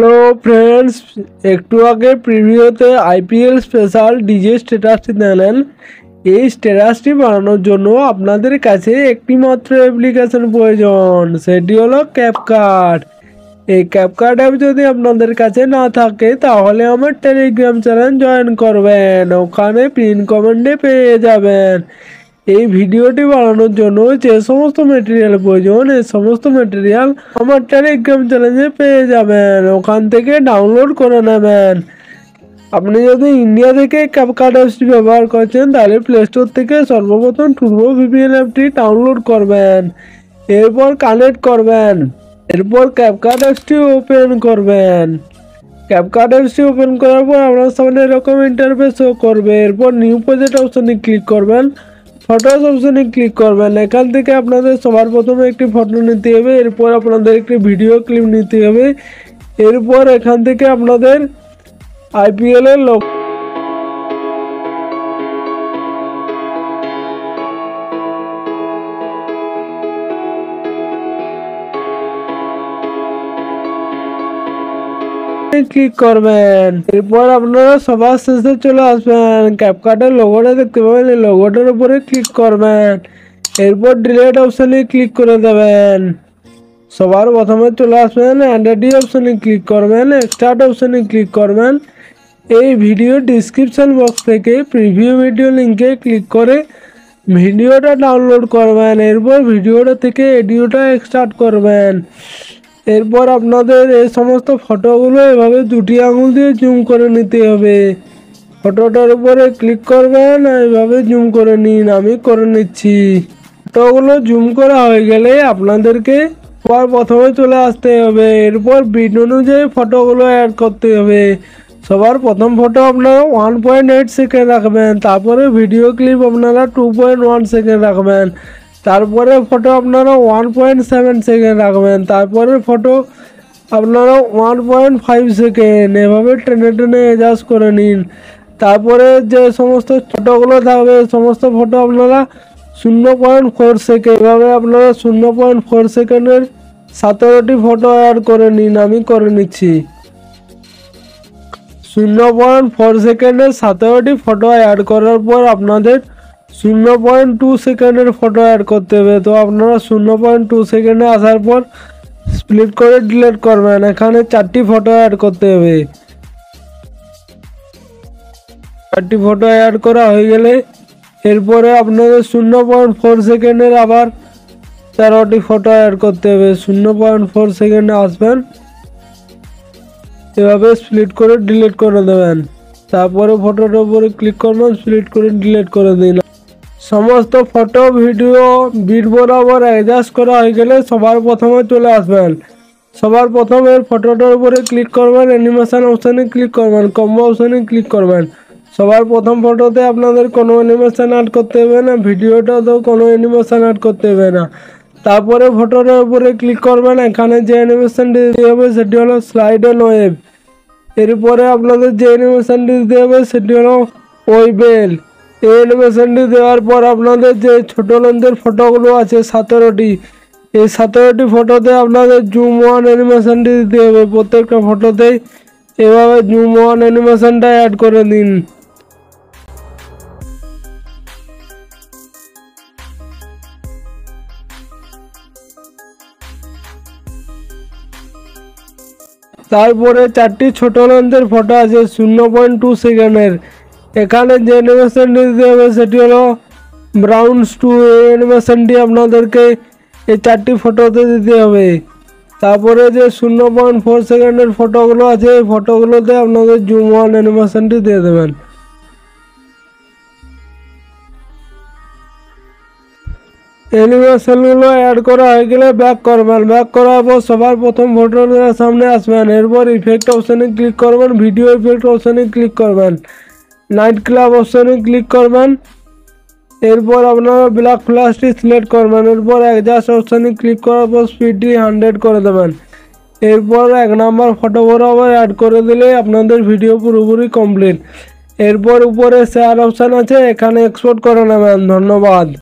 Hello friends, একটু আগে প্রিভিউতে IPL special DJ স্ট্যাটাসটি দিলেন। এই স্ট্যাটাসটি বানানোর জন্য আপনাদের কাছে একটি মাত্র অ্যাপ্লিকেশন প্রয়োজন, সেটি হলো ক্যাপকাট। এই ক্যাপকাট অ্যাপ যদি আপনাদের কাছে না থাকে তাহলে আমার টেলিগ্রাম চ্যানেল জয়েন করবেন, ওখানে পিন কমেন্টে পেয়ে যাবেন। এই ভিডিওটি বানানোর জন্য যে সমস্ত ম্যাটেরিয়াল প্রয়োজন এই সমস্ত ম্যাটেরিয়াল আমার টেলিগ্রাম চ্যানেলে পেয়ে যাবেন, ওখান থেকে ডাউনলোড করে নেবেন। আপনি যদি ইন্ডিয়া থেকে ক্যাপকাট অ্যাপসটি ব্যবহার করছেন তাহলে প্লে স্টোর থেকে সর্বপ্রথম টুর্বো ভিপিএন অ্যাপটি ডাউনলোড করবেন, এরপর কানেক্ট করবেন, এরপর ক্যাপকাট অ্যাপসটি ওপেন করবেন। ক্যাপকাট অ্যাপসটি ওপেন করার পর আপনার সামনে এরকম ইন্টারফেস শো করবে। এরপর নিউ প্রজেক্ট অপশনে ক্লিক করবেন, ফটোস অপশনে ক্লিক করবেন। এখান থেকে আপনাদের সবার প্রথমে একটি ফটো নিতে হবে, এরপর আপনাদের একটি ভিডিও ক্লিপ নিতে হবে, এরপর এখান থেকে আপনাদের আইপিএল এর লোগো ক্লিক করবেন। এরপর আপনারা সবার শেষে চলে আসবেন, ক্যাপকাটের লোগোটা দেখতে পাবেন, এই লোগোটার উপরে ক্লিক করবেন, এরপর ডিলিট অপশনে ক্লিক করে দেবেন। সবার প্রথমে চলে আসবেন, অ্যান্ড্রয়েড অপশনে ক্লিক করবেন, স্টার্ট অপশনে ক্লিক করবেন। এই ভিডিও ডিসক্রিপশন বক্স থেকে প্রিভিউ ভিডিও লিঙ্কে ক্লিক করে ভিডিওটা ডাউনলোড করবেন, এরপর ভিডিওটা থেকে এডিওটা এক্সট্রাক্ট করবেন। এরপর আপনাদের এই সমস্ত ফটোগুলো এভাবে দুটি আঙুল দিয়ে জুম করে নিতে হবে। ফটোটার উপরে ক্লিক করবেন, এইভাবে জুম করে নিন, আমি করে নিচ্ছি। ফটোগুলো জুম করা হয়ে গেলে আপনাদেরকে প্রথমে চলে আসতে হবে, এরপর বিট অনুযায়ী ফটোগুলো অ্যাড করতে হবে। সবার প্রথম ফটো আপনারা 1.8 সেকেন্ড রাখবেন, তারপরে ভিডিও ক্লিপ আপনারা 2.1 সেকেন্ড রাখবেন, তারপরে ফটো আপনারা 1.7 সেকেন্ড রাখবেন, তারপরে ফটো আপনারা 1.5 সেকেন্ড, এভাবে টেনে টেনে অ্যাডজাস্ট করে নিন। তারপরে যে সমস্ত ফটোগুলো থাকবে সমস্ত ফটো আপনারা 0.4 সেকেন্ড, এভাবে আপনারা 0.4 সেকেন্ডের 17টি ফটো অ্যাড করে নিন, আমি করে নিচ্ছি। 0.4 সেকেন্ডের 17টি ফটো অ্যাড করার পর আপনাদের 0.2 সেকেন্ডের ফটো অ্যাড করতে হবে। তো আপনারা 0.2 সেকেন্ডে আসার পর স্প্লিট করে ডিলিট করবেন, এখানে 4টি ফটো অ্যাড করতে হবে। 4টি ফটো অ্যাড করা হয়ে গেলে এরপরে আপনাদের 0.4 সেকেন্ডের আবার 13টি ফটো অ্যাড করতে হবে। 0.4 সেকেন্ডে আসবেন, এভাবে স্প্লিট করে ডিলিট করে দেবেন, তারপরে ফটোটার উপরে ক্লিক করবেন, স্প্লিট করে ডিলিট করে দিন। সমস্ত ফটো ভিডিও বিট বরাবর অ্যাডজাস্ট করা হয়ে গেলে সবার প্রথমে চলে আসবেন, সবার প্রথমে ফটোটার উপরে ক্লিক করবেন, অ্যানিমেশন অপশানে ক্লিক করবেন, কম্বো অপশানে ক্লিক করবেন। সবার প্রথম ফটোতে আপনাদের কোনো অ্যানিমেশন অ্যাড করতে হবে না, ভিডিওটাতেও কোনো অ্যানিমেশন অ্যাড করতে হবে না। তারপরে ফটোটার উপরে ক্লিক করবেন, এখানে যে অ্যানিমেশনটি দিতে হবে সেটি হলো স্লাইড অ্যান্ড ওয়েভ। এরপরে আপনাদের যে অ্যানিমেশনটি দিতে হবে সেটি হলো ওয়েবেল। এই অ্যানিমেশনটি দেওয়ার পর আপনাদের যে ছোটো লেন্থের ফটোগুলো আছে 17টি, এই 17টি ফটোতে আপনাদের জুম ওয়ান অ্যানিমেশনটি দিতে হবে। প্রত্যেকটা ফটোতেই এভাবে জুম ওয়ান অ্যানিমেশনটা অ্যাড করে দিন। তারপরে 4টি ছোট লেন্থের ফটো আছে 0.2 সেকেন্ডের, এখানে যে অ্যানিমেশনটি দিতে হবে সেটি হলো ব্রাউনস টু। এই অ্যানিমেশনটি আপনাদেরকে এই 4টি ফটোতে দিতে হবে। তারপরে যে 0.4 সেকেন্ডের ফটোগুলো আছে এই ফটোগুলোতে আপনাদের জুম ওয়ান অ্যানিমেশনটি দিয়ে দেবেন। অ্যানিমেশনগুলো অ্যাড করা হয়ে গেলে ব্যাক করবেন, ব্যাক করার পর সবার প্রথম ফটোর সামনে আসবেন, এরপর ইফেক্ট অপশানে ক্লিক করবেন, ভিডিও ইফেক্ট অপশানে ক্লিক করবেন, নাইট ক্লাব অপশানে ক্লিক করবেন, এরপর আপনারা ব্ল্যাক ফ্ল্যাশটি সিলেক্ট করবেন, এরপর অ্যাডজাস্ট অপশানে ক্লিক করার পর স্পিডটি 100 করে দেবেন। এরপর 1 নাম্বার ফটো বরাবর অ্যাড করে দিলে আপনাদের ভিডিও পুরোপুরি কমপ্লিট। এরপর উপরে শেয়ার অপশান আছে, এখানে এক্সপোর্ট করে নেবেন। ধন্যবাদ।